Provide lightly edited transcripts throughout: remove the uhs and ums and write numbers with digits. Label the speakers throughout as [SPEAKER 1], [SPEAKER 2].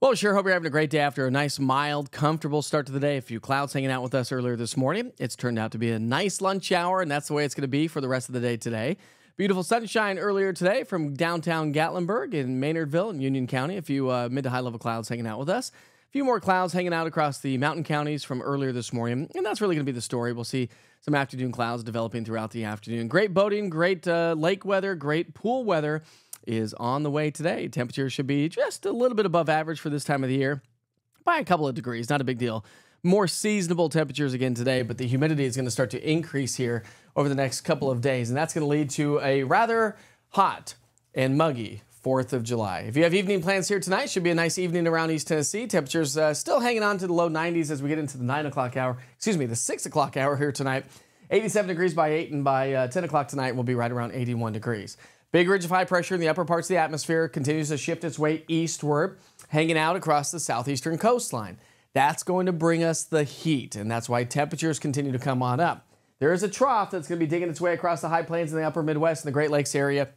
[SPEAKER 1] Well, sure. Hope you're having a great day after a nice, mild, comfortable start to the day. A few clouds hanging out with us earlier this morning. It's turned out to be a nice lunch hour, and that's the way it's going to be for the rest of the day today. Beautiful sunshine earlier today from downtown Gatlinburg in Maynardville in Union County. A few mid to high level clouds hanging out with us. A few more clouds hanging out across the mountain counties from earlier this morning, and that's really going to be the story. We'll see some afternoon clouds developing throughout the afternoon. Great boating, great lake weather, great pool weather is on the way today. Temperatures should be just a little bit above average for this time of the year by a couple of degrees. Not a big deal. More seasonable temperatures again today, but the humidity is going to start to increase here over the next couple of days, and that's going to lead to a rather hot and muggy 4th of July. If you have evening plans here tonight, should be a nice evening around East Tennessee. Temperatures still hanging on to the low 90s as we get into the 6 o'clock hour here tonight. 87 degrees by 8, and by 10 o'clock tonight, we'll be right around 81 degrees. Big ridge of high pressure in the upper parts of the atmosphere continues to shift its way eastward, hanging out across the southeastern coastline. That's going to bring us the heat, and that's why temperatures continue to come on up. There is a trough that's going to be digging its way across the high plains in the upper Midwest and the Great Lakes area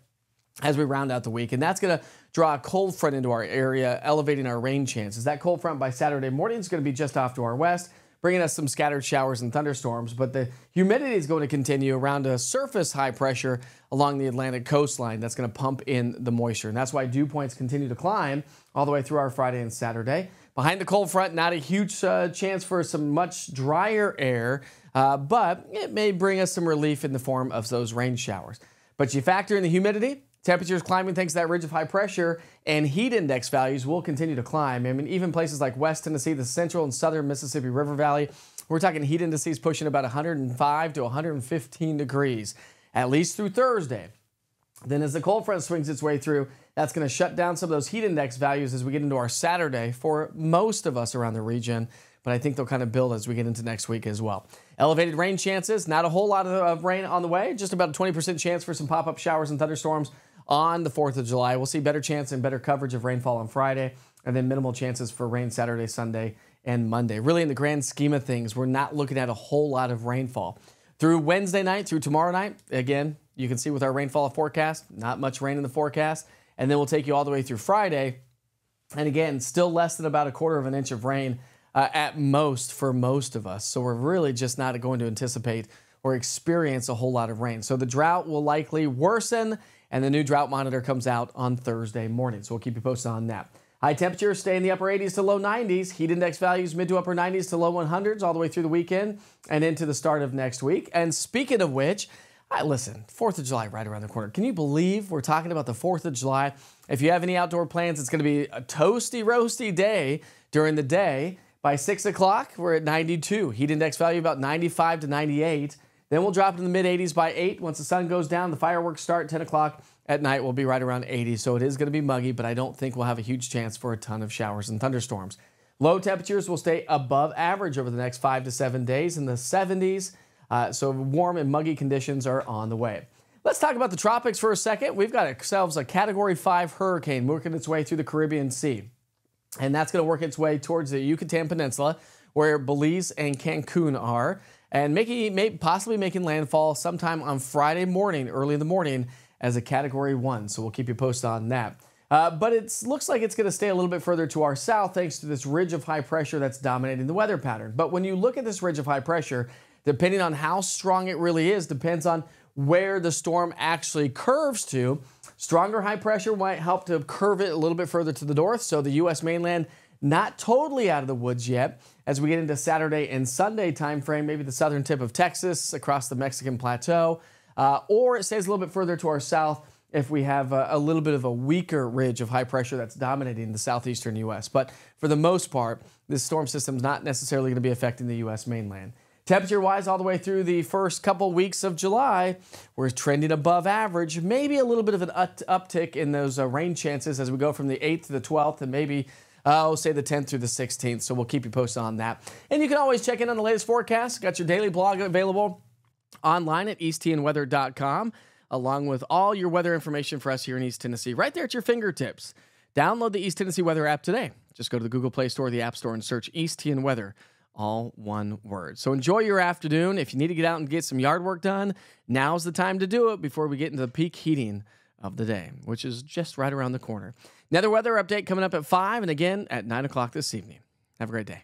[SPEAKER 1] as we round out the week, and that's going to draw a cold front into our area, elevating our rain chances. That cold front by Saturday morning is going to be just off to our west, bringing us some scattered showers and thunderstorms, but the humidity is going to continue around a surface high pressure along the Atlantic coastline. That's going to pump in the moisture, and that's why dew points continue to climb all the way through our Friday and Saturday. Behind the cold front, not a huge chance for some much drier air, but it may bring us some relief in the form of those rain showers. But you factor in the humidity, temperatures climbing thanks to that ridge of high pressure, and heat index values will continue to climb. I mean, even places like West Tennessee, the central and southern Mississippi River Valley, we're talking heat indices pushing about 105 to 115 degrees, at least through Thursday. Then as the cold front swings its way through, that's going to shut down some of those heat index values as we get into our Saturday for most of us around the region, but I think they'll kind of build as we get into next week as well. Elevated rain chances, not a whole lot of rain on the way, just about a 20% chance for some pop-up showers and thunderstorms on the 4th of July. We'll see better chance and better coverage of rainfall on Friday, and then minimal chances for rain Saturday, Sunday, and Monday. Really, in the grand scheme of things, we're not looking at a whole lot of rainfall. Through Wednesday night, through tomorrow night, again, you can see with our rainfall forecast, not much rain in the forecast, and then we'll take you all the way through Friday, and again, still less than about a quarter of an inch of rain at most for most of us. So we're really just not going to anticipate or experience a whole lot of rain. So the drought will likely worsen, and the new drought monitor comes out on Thursday morning. So we'll keep you posted on that. High temperatures stay in the upper 80s to low 90s. Heat index values mid to upper 90s to low 100s all the way through the weekend and into the start of next week. And speaking of which, listen, 4th of July right around the corner. Can you believe we're talking about the 4th of July? If you have any outdoor plans, it's going to be a toasty, roasty day during the day. By 6 o'clock, we're at 92. Heat index value about 95 to 98. Then we'll drop into the mid-80s by 8. Once the sun goes down, the fireworks start. 10 o'clock at night, we'll be right around 80. So it is going to be muggy, but I don't think we'll have a huge chance for a ton of showers and thunderstorms. Low temperatures will stay above average over the next 5 to 7 days in the 70s. So warm and muggy conditions are on the way. Let's talk about the tropics for a second. We've got ourselves a Category 5 hurricane working its way through the Caribbean Sea. And that's going to work its way towards the Yucatan Peninsula, where Belize and Cancun are, and possibly making landfall sometime on Friday morning, early in the morning, as a Category 1. So we'll keep you posted on that. But it looks like it's going to stay a little bit further to our south thanks to this ridge of high pressure that's dominating the weather pattern. But when you look at this ridge of high pressure, depending on how strong it really is, depends on where the storm actually curves to. Stronger high pressure might help to curve it a little bit further to the north, so the U.S. mainland not totally out of the woods yet. As we get into Saturday and Sunday time frame, maybe the southern tip of Texas, across the Mexican plateau, or it stays a little bit further to our south if we have a little bit of a weaker ridge of high pressure that's dominating the southeastern U.S. But for the most part, this storm system is not necessarily going to be affecting the U.S. mainland. Temperature-wise, all the way through the first couple weeks of July, we're trending above average. Maybe a little bit of an uptick in those rain chances as we go from the 8th to the 12th and maybe, say the 10th through the 16th. So we'll keep you posted on that. And you can always check in on the latest forecast. Got your daily blog available online at easttnweather.com, along with all your weather information for us here in East Tennessee, right there at your fingertips. Download the East Tennessee Weather app today. Just go to the Google Play Store or the App Store and search East TN Weather. All one word. So enjoy your afternoon. If you need to get out and get some yard work done, now's the time to do it before we get into the peak heating of the day, which is just right around the corner. Another weather update coming up at 5 and again at 9 o'clock this evening. Have a great day.